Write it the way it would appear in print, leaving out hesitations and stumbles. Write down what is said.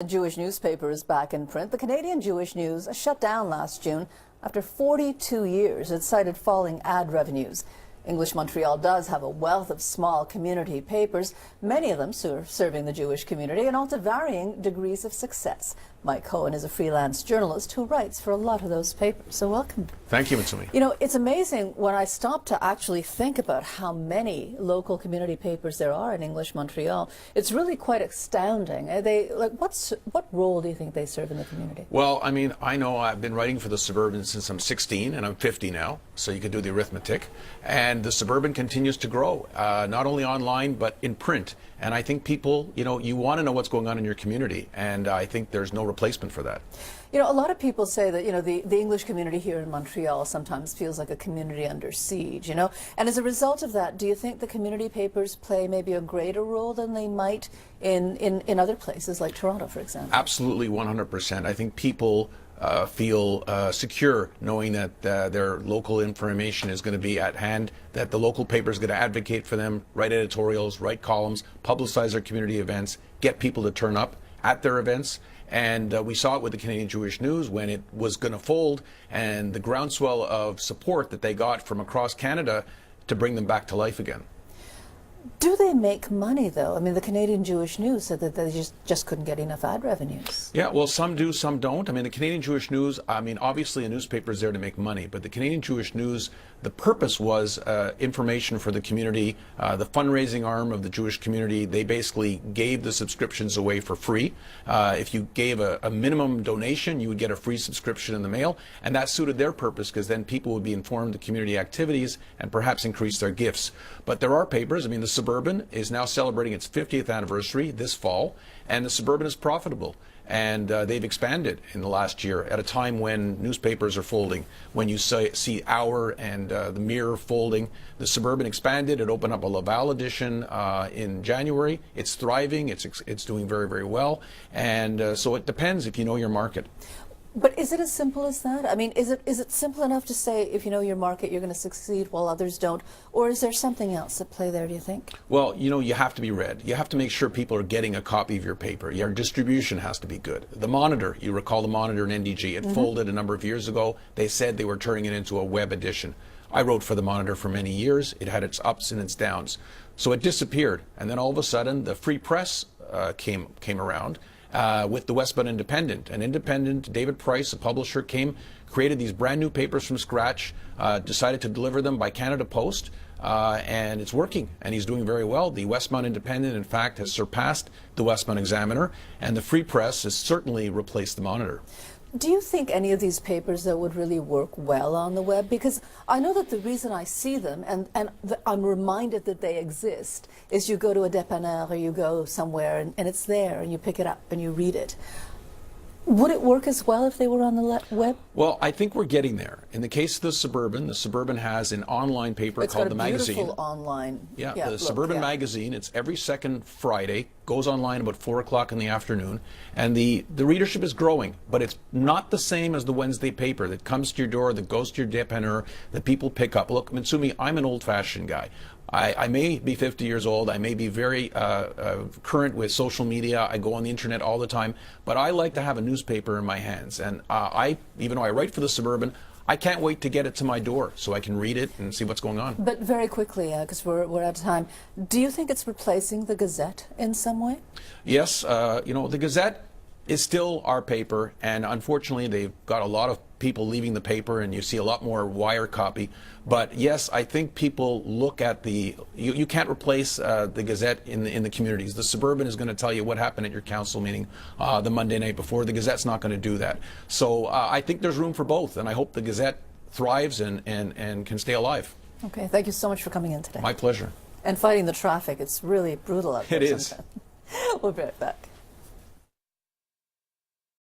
The Jewish newspaper is back in print. The Canadian Jewish News shut down last June after 42 years. It cited falling ad revenues. English Montreal does have a wealth of small community papers, many of them serving the Jewish community and all to varying degrees of success. Mike Cohen is a freelance journalist who writes for a lot of those papers. So welcome. Thank you, Mutsumi. You know, it's amazing when I stop to actually think about how many local community papers there are in English Montreal. It's really quite astounding. What role do you think they serve in the community? Well, I mean, I know I've been writing for the Suburban since I'm 16 and I'm 50 now, so you can do the arithmetic. And the Suburban continues to grow, not only online but in print. And I think people, you want to know what's going on in your community, and I think there's no replacement for that. You know, a lot of people say that, the English community here in Montreal sometimes feels like a community under siege, And as a result of that, do you think the community papers play maybe a greater role than they might in other places like Toronto, for example? Absolutely, 100%. I think people feel secure knowing that their local information is going to be at hand, that the local paper is going to advocate for them, write editorials, write columns, publicize their community events, get people to turn up at their events. And we saw it with the Canadian Jewish News when it was going to fold, and the groundswell of support that they got from across Canada to bring them back to life again. Do they make money, though? I mean, the Canadian Jewish News said that they just couldn't get enough ad revenues. Yeah, well, some do, some don't. I mean, the Canadian Jewish News, obviously a newspaper is there to make money, but the Canadian Jewish News, the purpose was information for the community, the fundraising arm of the Jewish community. They basically gave the subscriptions away for free. If you gave a minimum donation, you would get a free subscription in the mail, and that suited their purpose because then people would be informed of community activities and perhaps increase their gifts. But there are papers, the Suburban is now celebrating its 50th anniversary this fall, and the Suburban is profitable. And they've expanded in the last year at a time when newspapers are folding. When you see Hour and the Mirror folding, the Suburban expanded. It opened up a Laval edition in January. It's thriving. It's doing very, very well. And so it depends if you know your market. But is it as simple as that? I mean, is it simple enough to say if you know your market, you're going to succeed while others don't? Or is there something else at play there, do you think? Well, you have to be read. You have to make sure people are getting a copy of your paper. Your distribution has to be good. The Monitor, you recall the Monitor in NDG, it folded a number of years ago. They said they were turning it into a web edition. I wrote for the Monitor for many years. It had its ups and its downs. So it disappeared. And then all of a sudden, the free press came around. With the Westmount Independent. An independent, David Price, a publisher, created these brand new papers from scratch, decided to deliver them by Canada Post, and it's working, and he's doing very well. The Westmount Independent, in fact, has surpassed the Westmount Examiner, and the Free Press has certainly replaced the Monitor. Do you think any of these papers, though, would really work well on the web? Because I know that the reason I see them, and I'm reminded that they exist, is you go to a dépanneur or you go somewhere and it's there and you pick it up and you read it. Would it work as well if they were on the web? Well, I think we're getting there. In the case of the Suburban has an online paper called The Magazine. It's got a beautiful online. Yeah, the Suburban Magazine. It's every second Friday, goes online about 4 o'clock in the afternoon, and the readership is growing, but it's not the same as the Wednesday paper that comes to your door, that goes to your dépanneur, that people pick up. Look, Mutsumi, I'm an old-fashioned guy. I may be 50 years old, I may be very current with social media, I go on the internet all the time, but I like to have a newspaper in my hands. And even though I write for the Suburban, I can't wait to get it to my door so I can read it and see what's going on. But very quickly, because we're out of time, do you think it's replacing the Gazette in some way? Yes, the Gazette is still our paper, and unfortunately they've got a lot of people leaving the paper and you see a lot more wire copy. But yes, I think people look at you can't replace the Gazette in the communities. The Suburban is going to tell you what happened at your council meeting the Monday night before. The Gazette's not going to do that. So I think there's room for both, and I hope the Gazette thrives and can stay alive. Okay, thank you so much for coming in today. My pleasure. And fighting the traffic, it's really brutal out there. It is. We'll be right back.